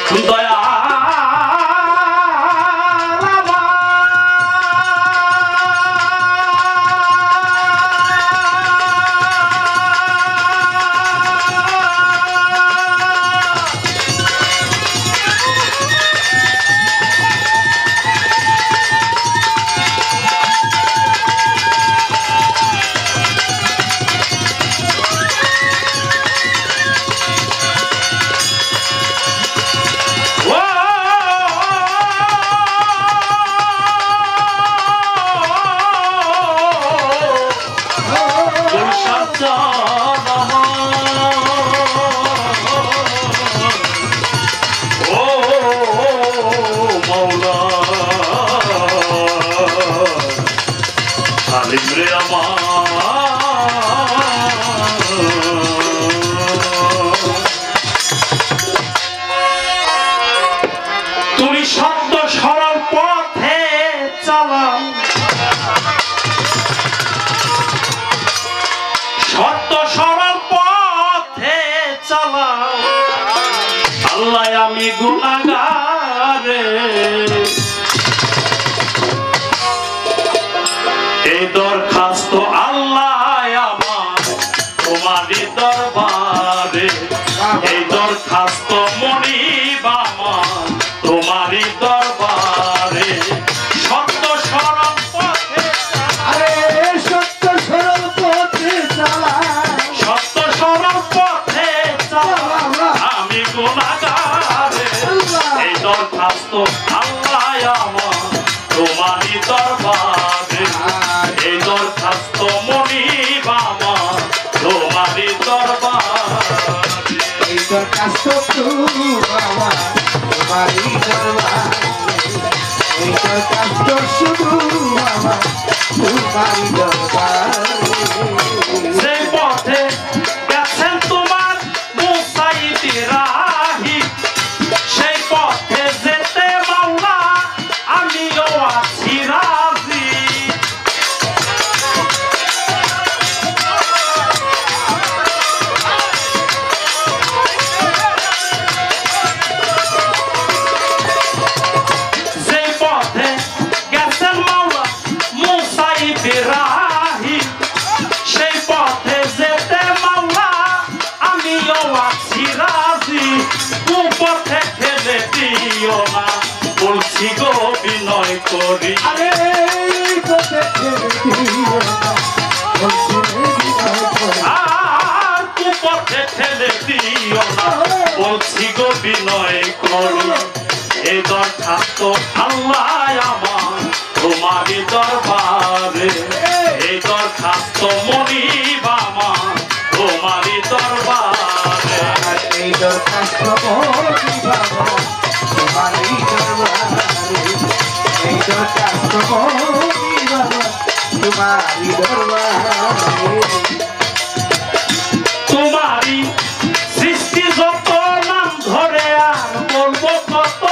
দয়া তুমি সত্য সরল পথে চালাও, সত্য সরল পথে চালাও। আল্লাহ আমি গুনাহগারে, এই দরখাস্ত আল্লাহ আমার তোমারই দরবারে, এই দরখাস্ত মনিব আমার তোমারই দরবারে। সত্য সরল পথে সত্য সরল পথে চালা, সত্য সরল পথে চালা। আমি গুনাহগারে, এই দরখাস্ত আল্লাহ আমার তোমারই দরবারে, এই দরখাস্ত মনিব আমার তোমারই দরবারে। এই দরখাস্ত আমার তোমারই দরবারে, এই দরখাস্ত শুধু আমার তোমারই দরবারে। সেই পথে গেছেন তোমার মুসা ইব্রাহিম, সেই পথে যেতে মাওলা আমিও আছি রাজি। সেই পথে গেছেন মাওলা মুসা ইব্রাহিম, সেই পথে যেতে মাওলা আমিও আছি রাজি। পথে ঠেলে দিও না বলছি গো বিনয় করি, আরে এই পথে দিও না বলছি বিনয় করি। আর পথে ঠেলে দিও না বলছি গো বিনয় করি। এই দরখাস্ত আল্লাহ আমার তোমারই দরবারে, এই দরখাস্ত মনিব আমার তোমারই দরবারে। এই দরখাস্ত মনিব আমার তোমারই দরবারে, এই দরখাস্ত মনিব আমার তোমারই দরবারে। তোমারই সৃষ্টি যত নাম ধরে আর বলবো কত,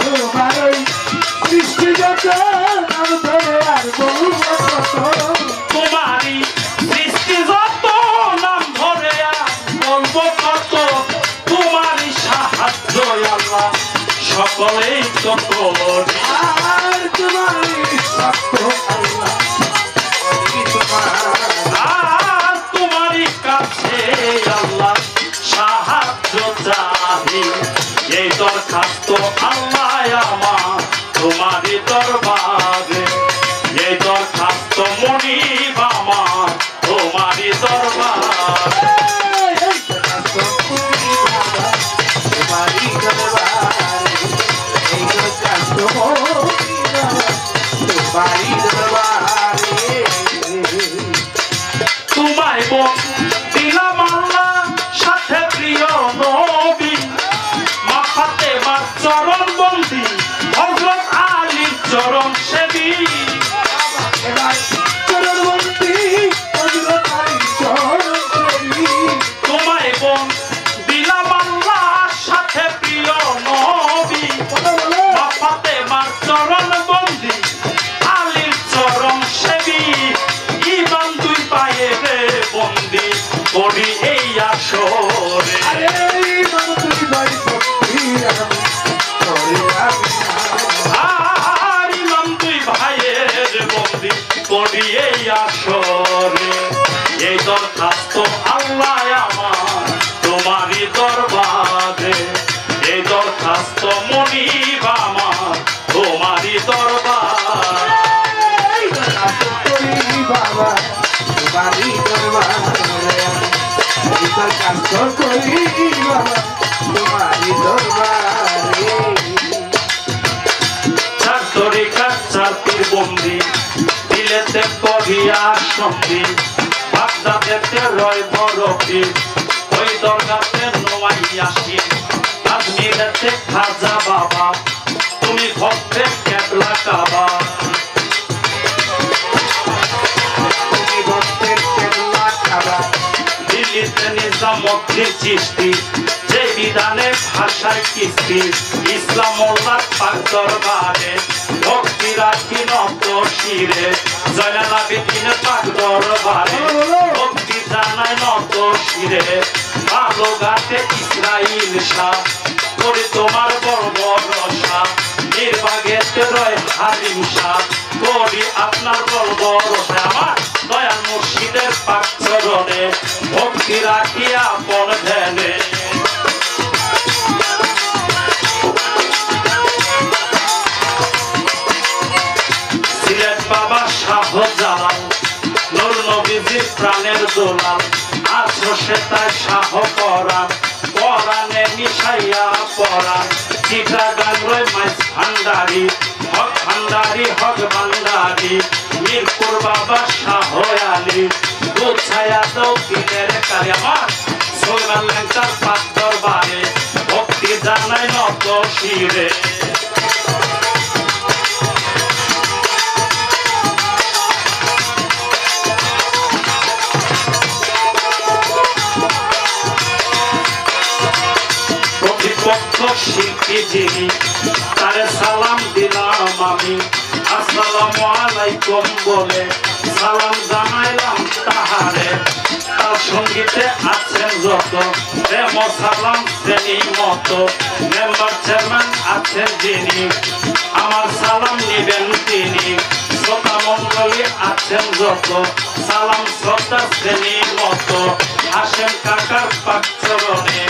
তোমার ওই সৃষ্টি যত নাম ধরে আর বলবো কত। তোমারই সৃষ্টি যত নাম ধরে আর বলবো কত। তোমারই সাহায্য আল্লাহ সকলেই তো করি, আর তোমারই সত্য আল্লাহ আর তোমারই কাছে আল্লাহ সাহায্য চাহি। এই দরখাস্ত আল্লাহ আমার তোমারই দরবারে, এই দরখাস্ত মনিব আমার তোমারই দরবারে। তোমারই দরবারে, এই দরখাস্ত তোমারই দরবারে। তোমায় দিলাম আল্লাহ সাথে প্রিয় নবী, মাথাতে মার চরণ বন্দি হযরত আলীর চরণ সেবী। তোমায় দিলাম আল্লাহ সাথে প্রিয় নবী, মাথাতে মার চরণ বন্দি আলীর চরণ সেবী। ইমান দুই পায়ে রে বন্দি করি এই আসরে, আরে দরখাস্ত করি বাবা তোমারই দরবারে চার তরিকার চার পীর বন্দি দিলেতে করিয়া সন্ধি বাগদাদেতে রয় বড় পীর ওই দরগাতে নোয়াই আসি আজমিরেতে খাজা বাবা তুমি ভক্তের কেবলা কাবা তুমি ভক্তের কেবলা কাবা দিল্লিতে নিজামুদ্দিন চিশতি যে বিধানে ভাষায় কিস্তি ইসলাম মোল্লার পাক দরবারে ভক্তি রাখি নত শিরে জয়নাল আবেদিন পাক দরবারে ভক্তি জানায় নত শিরে ভালো গাতে ইসরাইল শাহ করে তোমার বড় বড় শাহ নির্বাগেতে রয় হালিম শাহ করি আপনার বড় বড় শাহ আমার দয়াল মুর্শিদের পাক চরণে ভক্তি রাখি আপন ধ্যানে সিলেট বাবা শাহজালাল নূর নবীজির প্রাণের দোলাল আছো সে তাই শাহ পরাণ পরাণে মিশাইয়া পরাণ চিটাগাং রয় মাইস ভান্ডারি হক ভান্ডারি মিরপুর বাবা শাহ আলী গুছায়া দাও দিনের কালে আমার সোনার লেঙ্কার পাক দরবারে ভক্তি জানাই নত শিরে প্রতিপক্ষ শিল্পী যিনি তারে সালাম দিলাম আমি আসসালামু আলাইকুম বলে সালাম জানাইলাম তাহারে তার সঙ্গীতে আছেন যত প্রেম সালাম শ্রেণী মতো মেম্বার চেয়ারম্যান আছেন যিনি আমার সালাম নিবেন তিনি শ্রোতা মন্ডলী আছেন যত সালাম শ্রদ্ধা শ্রেণী মতো আসেন কাকার পাক চরণে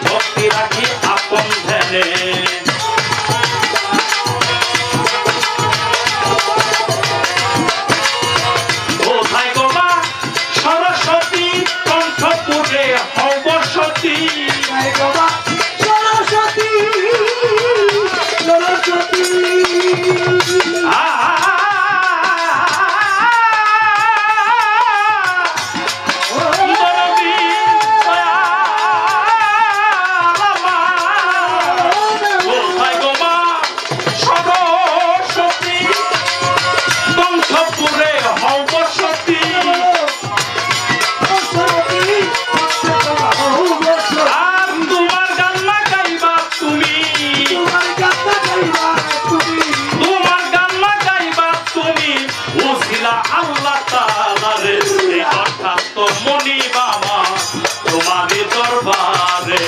ভক্তি রাখি আপন ধ্যানে কোথায় গোমা সরস্বতী কণ্ঠপুরে অবসতী বাবা সরস্বতী সরস্বতী আল্লাহ তাআলারে এই দরখাস্ত মনি বাবা তোমারই দরবারে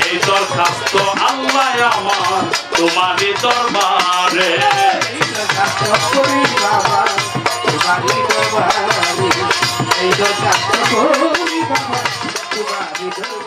এই দরখাস্ত আল্লাহ আমার তোমারই দরবারে এই দরখাস্ত করি বাবা তোমারই দরবারে এই দরখাস্ত করি বাবা তোমারই দরবারে